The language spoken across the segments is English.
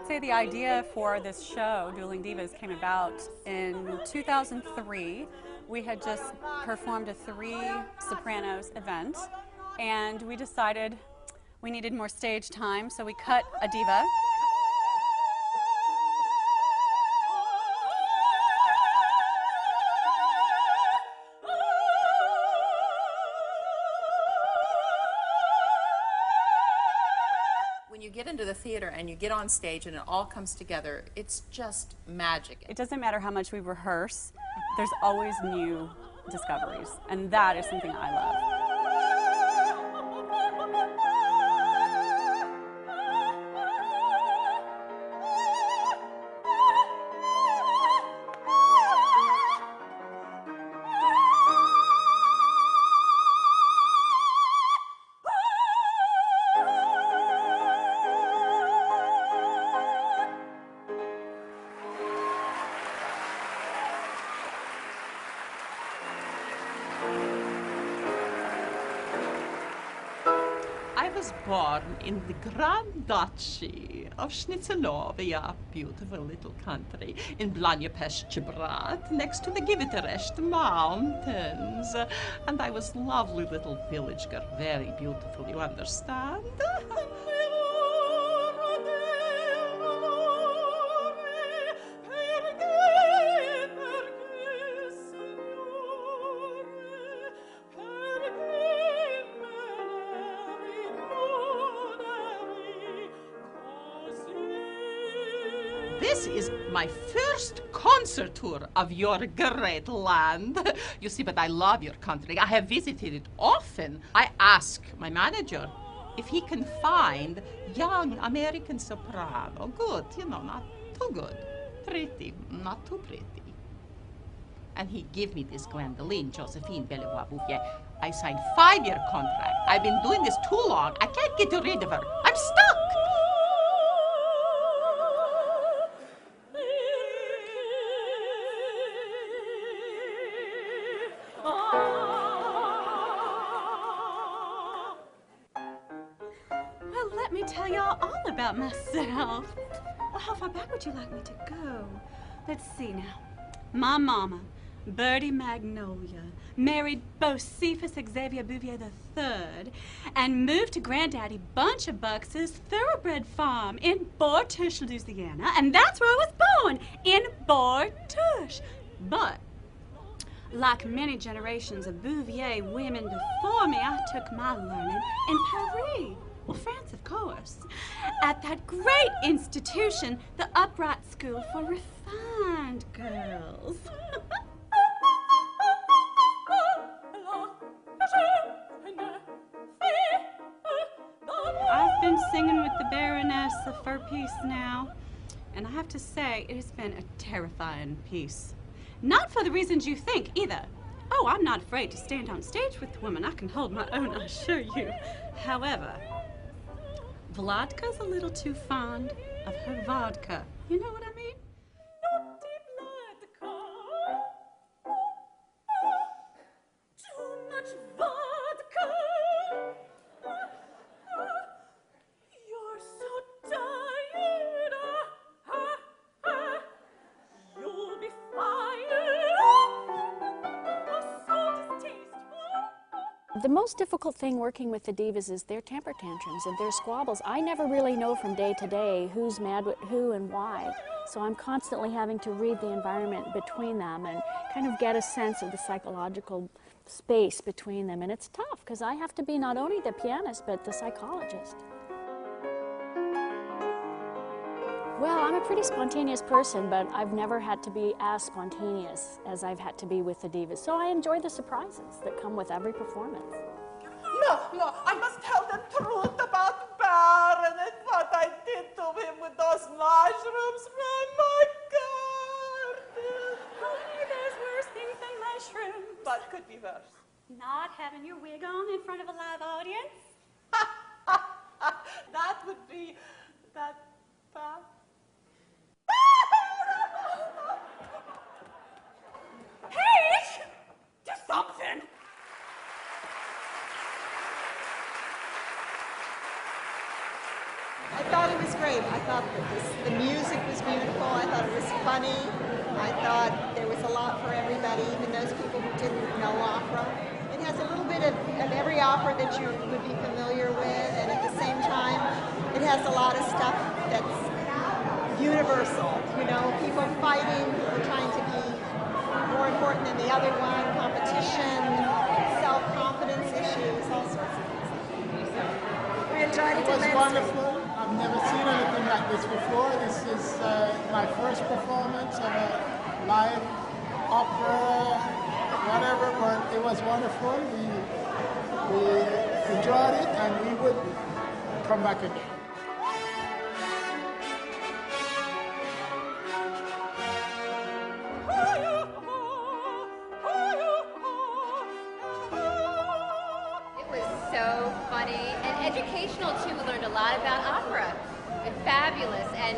Say the idea for this show, Dueling Divas, came about in 2003. We had just performed a 3 Sopranos event, and we decided we needed more stage time, so we cut a diva. When you get into the theater and you get on stage and it all comes together, it's just magic. It doesn't matter how much we rehearse, there's always new discoveries, and that is something I love. I was born in the Grand Duchy of Schnitzelovia, beautiful little country in Blanjepeshchebrat, next to the Giviteresht Mountains. And I was lovely little village girl, very beautiful, you understand? This is my first concert tour of your great land. You see, but I love your country. I have visited it often. I ask my manager if he can find young American soprano. Good, you know, not too good. Pretty, not too pretty. And he gave me this Gwendoline, Josephine Bellevoie-Bouvier. I signed 5-year contract. I've been doing this too long. I can't get rid of her. I'm stuck. Well, let me tell y'all all about myself. Well, how far back would you like me to go? Let's see now. My mama, Bertie Magnolia, married Bocephus Xavier Bouvier III and moved to Granddaddy Bunch of Bucks's thoroughbred farm in Bourtouche, Louisiana, and that's where I was born, in Bourtouche. But like many generations of Bouvier women before me, I took my learning in Paris. Well, France, of course. At that great institution, the Upright School for Refined Girls. I've been singing with the Baroness of her piece now, and I have to say, it has been a terrifying piece. Not for the reasons you think, either. Oh, I'm not afraid to stand on stage with the woman. I can hold my own, I assure you. However, Vladka's a little too fond of her vodka. You know what I mean? Too much vodka. You're so tired. You'll be fired. So distasteful. The most difficult thing working with the divas is their temper tantrums and their squabbles. I never really know from day to day who's mad with who and why. So I'm constantly having to read the environment between them and kind of get a sense of the psychological space between them, and it's tough because I have to be not only the pianist but the psychologist. Well, I'm a pretty spontaneous person, but I've never had to be as spontaneous as I've had to be with the Divas. So I enjoy the surprises that come with every performance. No, I must tell the truth about Baron and what I did to him with those mushrooms from my garden. Honey, there's worse things than mushrooms. What could be worse? Not having your wig on in front of a live audience. That would be that bad. Paige! Do something! I thought it was great. I thought the music was beautiful. I thought it was funny. I thought there was a lot for everybody, even those people who didn't know opera. It has a little bit of every opera that you would be familiar with, and at the same time, it has a lot of stuff that's universal. You know, people fighting, people trying to be more important than the other one, competition, self-confidence issues, all sorts of things. We enjoyed it. It was wonderful. I've never seen anything like this before. This is my first performance of a live opera, whatever, but it was wonderful. We enjoyed it and we would come back again. So funny and educational too. We learned a lot about opera. It's fabulous, and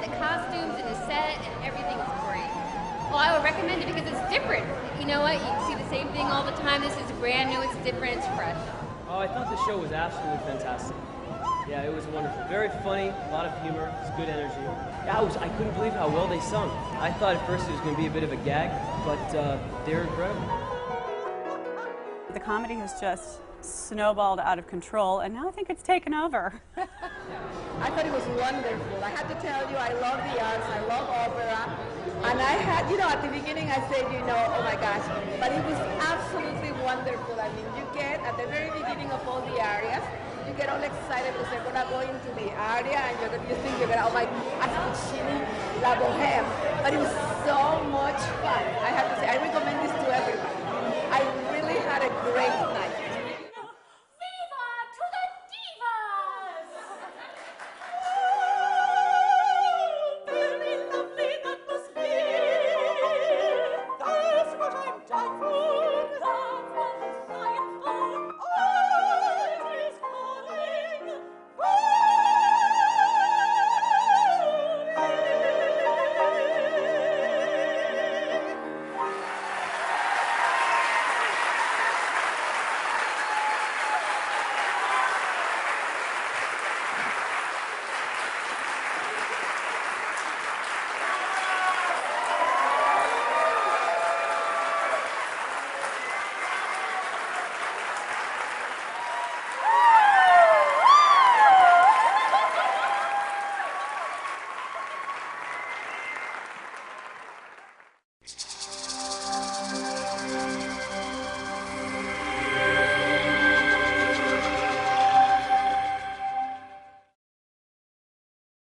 the costumes and the set and everything is great. Well, I would recommend it because it's different. You know what? You see the same thing all the time. This is brand new. It's different. It's fresh. Oh, I thought the show was absolutely fantastic. Yeah, it was wonderful. Very funny, a lot of humor, it's good energy. Yeah, I couldn't believe how well they sung. I thought at first it was going to be a bit of a gag, but they're incredible. The comedy has just snowballed out of control, and now I think it's taken over. I thought it was wonderful. I have to tell you, I love the arts, I love opera, and I had, you know, at the beginning I said, you know, oh my gosh, but it was absolutely wonderful. I mean, you get, at the very beginning of all the arias, you get all excited because they're going to go into the aria, and you think you're going to, oh my, as Puccini, La Bohème, but it was so much fun. I have to say, I recommend this to everyone. I really had a great